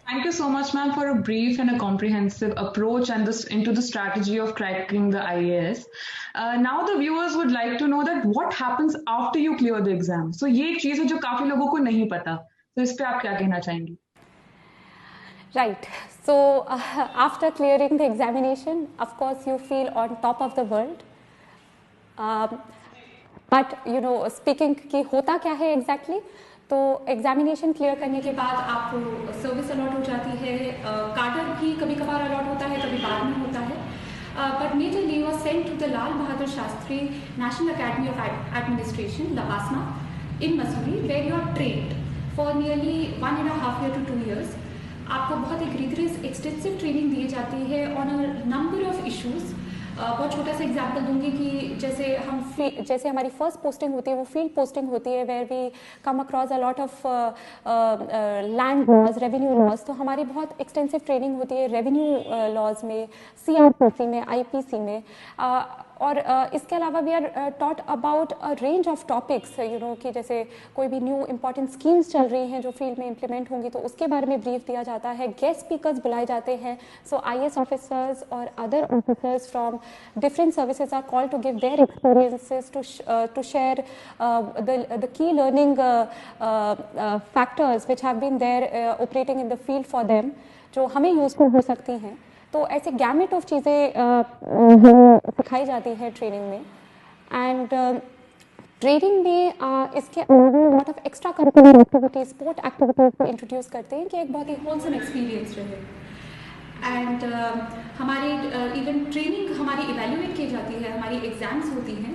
Thank you so much, ma'am, for a brief and a comprehensive approach and this into the strategy of cracking the IAS. Now the viewers would like to know that what happens after you clear the exam. So ये एक चीज है जो काफी लोगों को नहीं पता. तो इस पे आप क्या कहना चाहेंगी? Right. So, after clearing the examination, of course, you feel on top of the world. But speaking कि होता क्या है एग्जैक्टली तो एग्जामिनेशन क्लियर करने के बाद आपको सर्विस अलॉट हो जाती है, कार्डर भी कभी कभार अलॉट होता है, कभी बाद में होता है, but majorly you are sent to the Lal Bahadur Shastri national academy of administration LBSNAA in Mussoorie where you are trained for nearly 1.5 year to 2 years. आपको बहुत एक रिगरस एक्सटेंसिव ट्रेनिंग दी जाती है on a number of issues. बहुत छोटा सा एग्जांपल दूंगी कि जैसे हमारी फर्स्ट पोस्टिंग होती है वो फील्ड पोस्टिंग होती है where we come across a lot of land laws, revenue laws. तो हमारी बहुत एक्सटेंसिव ट्रेनिंग होती है रेवेन्यू लॉज में, सीआरपीसी में, आईपीसी में. और इसके अलावा we are taught about a range of topics कि जैसे कोई भी न्यू इंपॉर्टेंट स्कीम्स चल रही हैं जो फील्ड में इम्प्लीमेंट होंगी तो उसके बारे में ब्रीफ दिया जाता है. गेस्ट स्पीकर्स बुलाए जाते हैं. सो आईएएस ऑफिसर्स और other officers from different services are called to give their experiences to share the key learning factors which have been there operating in the field for them जो हमें useful हो सकती हैं. तो ऐसे gamete of चीज़ें सिखाई जाती है ट्रेनिंग में. एंड ट्रेनिंग में इसके अलावा lot of extra curricular activities, sport activities को इंट्रोड्यूस करते हैं कि एक बहुत ही होलसम एक्सपीरियंस रहे. एंड हमारी इवन ट्रेनिंग हमारी इवेल्युएट की जाती है, हमारी एग्जाम्स होती हैं.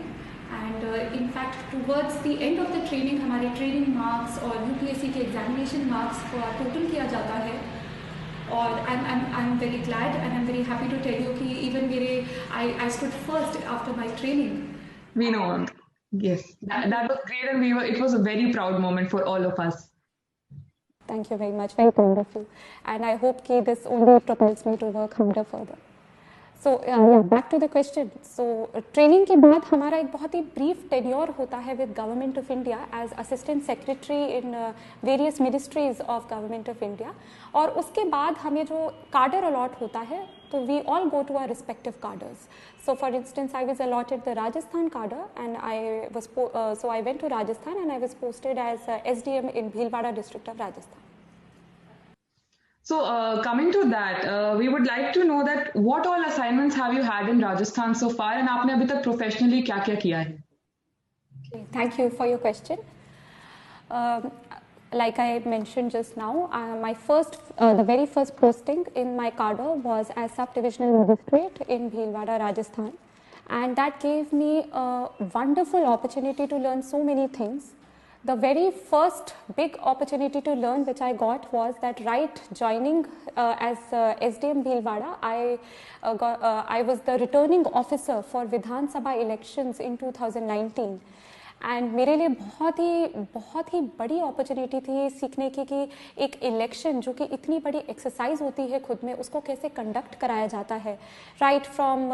And in fact towards the end of the training हमारे ट्रेनिंग मार्क्स और यूपीएससी के एग्जामिनेशन मार्क्स को टोटल किया जाता है. और I'm very glad and I'm very happy to tell you कि even I stood first after my training. We know. Yes, that was great, and it was a very proud moment for all of us. Thank you very much. Very kind of you. And I hope that this only propels me to work harder further. So back to the question. So training के बाद हमारा एक बहुत ही brief tenure होता है with government of India as assistant secretary in various ministries of government of India. और उसके बाद हमें जो कार्डर अलॉट होता है तो we all go to our respective cadres. So for instance, I was allotted the Rajasthan cadre and I went to Rajasthan and I was posted as SDM in Bhilwara district of Rajasthan. So coming to that, we would like to know that what all assignments have you had in Rajasthan so far, and आपने अभी तक professionally क्या-क्या किया है? Okay, thank you for your question. Like I mentioned just now, the very first posting in my cadre was as sub-divisional magistrate in Bhilwara, Rajasthan, and that gave me a wonderful opportunity to learn so many things. The very first big opportunity to learn which I got was that right joining as SDM Bhilwara, I was the returning officer for Vidhan Sabha elections in 2019. And मेरे लिए बहुत ही बड़ी opportunity थी सीखने की कि एक election जो कि इतनी बड़ी एक्सरसाइज होती है खुद में उसको कैसे कंडक्ट कराया जाता है. Right from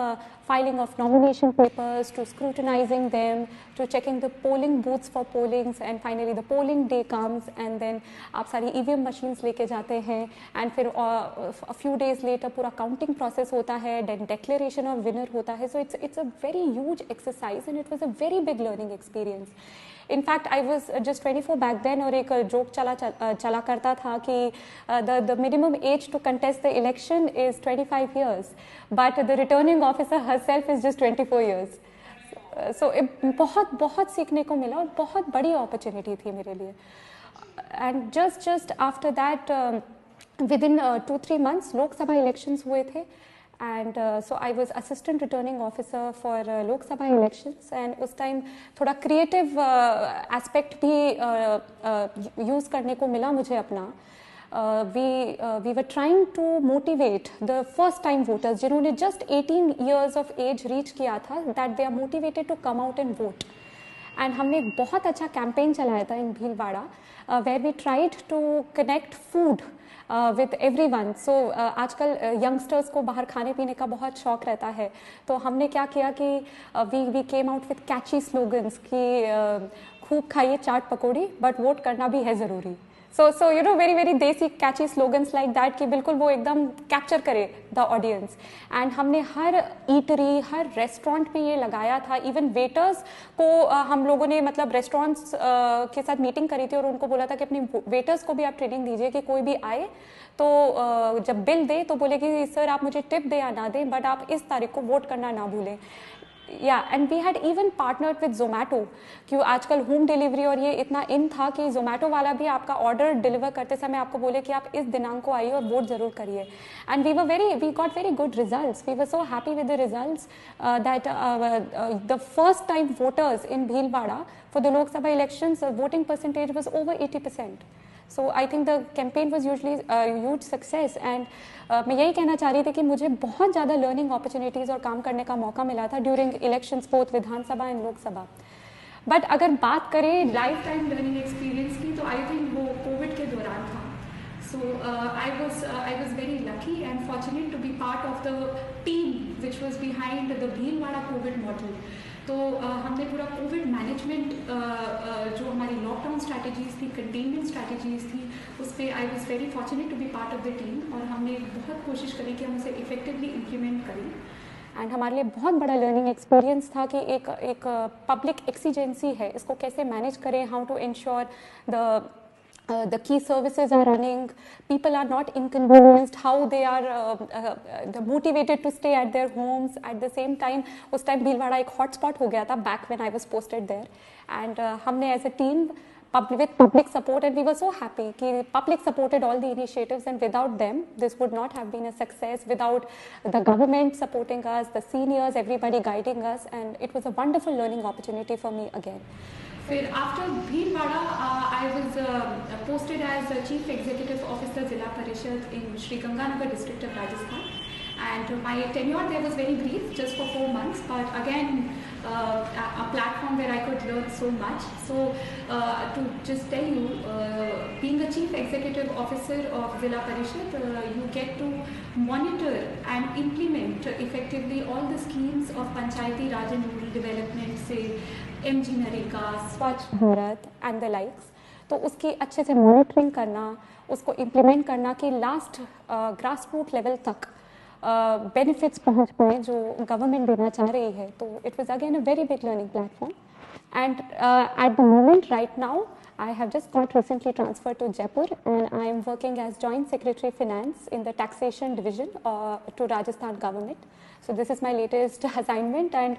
filing of nomination papers to scrutinizing them to checking the polling booths for pollings and finally the polling day comes and then आप सारी ईवीएम मशीन्स लेके जाते हैं एंड फिर अ फ्यू डेज लेटर पूरा counting process होता है, then declaration of winner होता है. So it's a very huge exercise and it was a very big learning experience. In fact, I was just 24 back then और एक joke चला करता था कि the minimum age to contest the election is 25 years, but the returning officer herself is just 24 years. So बहुत सीखने को मिला और बहुत बड़ी opportunity थी मेरे लिए. And just after that, within 2-3 months, लोक सभा elections हुए थे. And so I was assistant returning officer for Lok Sabha elections and उस time थोड़ा creative aspect भी use करने को मिला मुझे अपना. We were trying to motivate the first time voters जिन्होंने just 18 years of age reach किया था, that they are motivated to come out and vote. And हमने एक बहुत अच्छा कैंपेन चलाया था इन Bhilwara where we tried to connect food with everyone. So आजकल यंगस्टर्स को बाहर खाने पीने का बहुत शौक रहता है, तो हमने क्या किया कि we came out with catchy slogans कि खूब खाइए चाट पकौड़ी बट वोट करना भी है ज़रूरी. So you know, very very desi catchy slogans like that कि बिल्कुल वो एकदम कैप्चर करे द ऑडियंस. एंड हमने हर ईटरी, हर रेस्टोरेंट में ये लगाया था. इवन वेटर्स को हम लोगों ने मतलब रेस्टोरेंट्स के साथ मीटिंग करी थी और उनको बोला था कि अपने वेटर्स को भी आप ट्रेनिंग दीजिए कि कोई भी आए तो जब बिल दे तो बोले कि सर आप मुझे टिप दे या ना दें, बट आप इस तारीख को वोट करना ना भूलें. या and we had even partnered with Zomato, क्यों आजकल होम डिलीवरी और ये इतना इन था कि जोमेटो वाला भी आपका ऑर्डर डिलीवर करते समय आपको बोले कि आप इस दिनांक को आइए और वोट जरूर करिए. And we got very good results. We were so happy with the results that the first time voters in Bhilwara for the Lok Sabha elections, the voting percentage was over 80%. So I think the campaign was usually a huge success. And मैं यही कहना चाह रही थी कि मुझे बहुत ज़्यादा learning opportunities और काम करने का मौका मिला था during elections both Vidhan Sabha and लोक सभा. बट अगर बात करें लाइफ टाइम लर्निंग एक्सपीरियंस की तो आई थिंक वो कोविड के दौरान था. So I was very lucky and fortunate to be part of the team which was behind the Bhilwara COVID model. तो हमने पूरा कोविड मैनेजमेंट जो हमारी लॉकडाउन स्ट्रैटेजीज थी, कंटेनमेंट स्ट्रैटेजीज थी, उसमें I was very fortunate to be part of the team और हमने बहुत कोशिश करी कि हम उसे इफेक्टिवली इम्प्लीमेंट करें. एंड हमारे लिए बहुत बड़ा लर्निंग एक्सपीरियंस था कि एक पब्लिक एक्सीजेंसी है, इसको कैसे मैनेज करें, how to ensure the key services are running, people are not inconvenienced, how they are motivated to stay at their homes. At the same time, उस टाइम भीलवाड़ा एक hotspot हो गया था back when I was posted there. And हमने as a team with public support, and we were so happy कि public supported all the initiatives, and without them this would not have been a success. Without the government supporting us, the seniors, everybody guiding us, and it was a wonderful learning opportunity for me again. फिर after Bhilwara I was posted as chief executive officer Zila Parishad in Sri Ganganagar district of Rajasthan. And my tenure there was very brief, just for 4 months, but again a platform where I could learn so much. So to just tell you, being a chief executive officer of Zilla Parishad, you get to monitor and implement effectively all the schemes of Panchayati Raj and rural development, say MG Nareka, Swachh Bharat and the likes. तो उसकी अच्छे से monitoring करना, उसको implement करना कि last grass root level तक benefits पहुंच पाए जो गवर्नमेंट देना चाह रही है. तो it was again a very big learning platform. And at the moment right now I have just got recently transferred to Jaipur and I am working as Joint Secretary Finance in the Taxation Division to Rajasthan Government. So this is my latest assignment and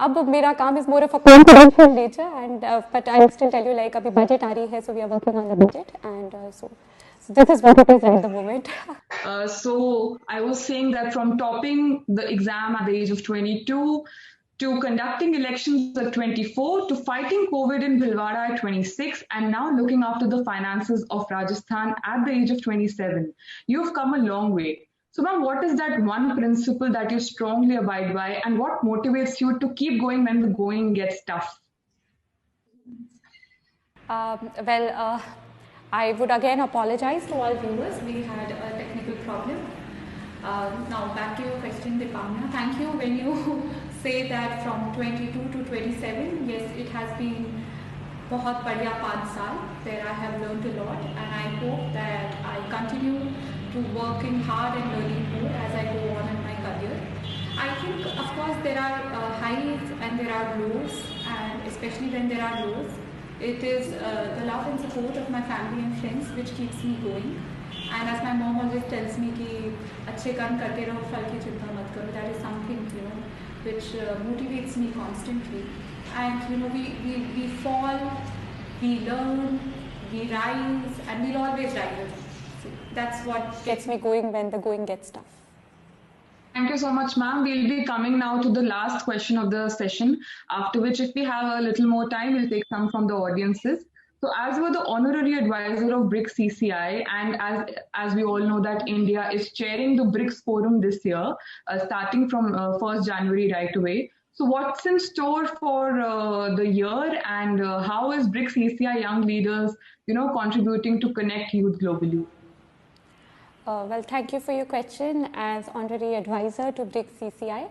अब मेरा काम is more of a confidential nature and but I will still tell you like अभी budget आ रही है, so we are working on the budget and so this is what it is at the moment. So I was saying that from topping the exam at the age of 22 to conducting elections at 24 to fighting COVID in Bhilwara at 26 and now looking after the finances of Rajasthan at the age of 27. You've come a long way. So ma'am, what is that one principle that you strongly abide by and what motivates you to keep going when the going gets tough? I would again apologize to all viewers. We had a technical problem. Now back to your question, Dipamna. Thank you. When you say that from 22 to 27, yes, it has been बहुत बढ़िया 5 साल where I have learned a lot and I hope that I continue to working hard and learning more as I go on in my career. I think of course there are highs and there are lows, and especially when there are lows, it is the love and support of my family and friends which keeps me going. And as my mom always tells me कि अच्छे कर्म करते रहो, फल की चिंता मत करो. That is something which motivates me constantly. And we fall, we learn, we rise, and we'll always rise. So that's what gets me going when the going gets tough. Thank you so much, ma'am. We'll be coming now to the last question of the session, after which if we have a little more time, we'll take some from the audiences. So as you are the honorary advisor of BRICS CCI, and as we all know that India is chairing the BRICS Forum this year, starting from 1st January right away. So what's in store for the year, and how is BRICS CCI young leaders, contributing to connect youth globally? Well, thank you for your question. As honorary advisor to BRICS CCI,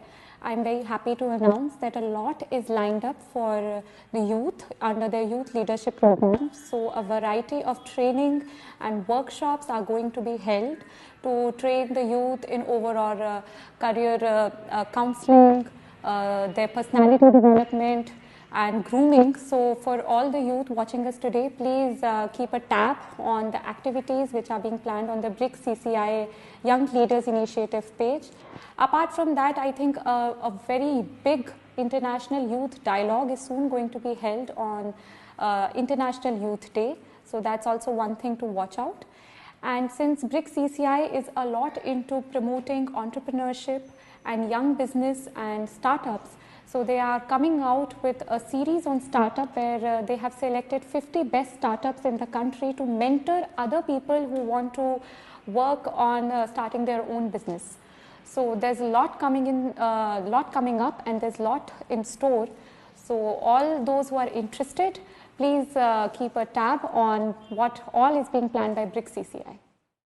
I'm very happy to announce that a lot is lined up for the youth under their youth leadership program. So a variety of training and workshops are going to be held to train the youth in overall career counseling, their personality development and grooming. So for all the youth watching us today, please keep a tab on the activities which are being planned on the BRICS CCI Young Leaders Initiative page. Apart from that, I think a very big international youth dialogue is soon going to be held on International Youth Day. So that's also one thing to watch out. And since BRICS CCI is a lot into promoting entrepreneurship and young business and startups, so they are coming out with a series on startup where they have selected 50 best startups in the country to mentor other people who want to work on starting their own business. So there's a lot coming up, and there's a lot in store. So all those who are interested, please keep a tab on what all is being planned by BRICS CCI.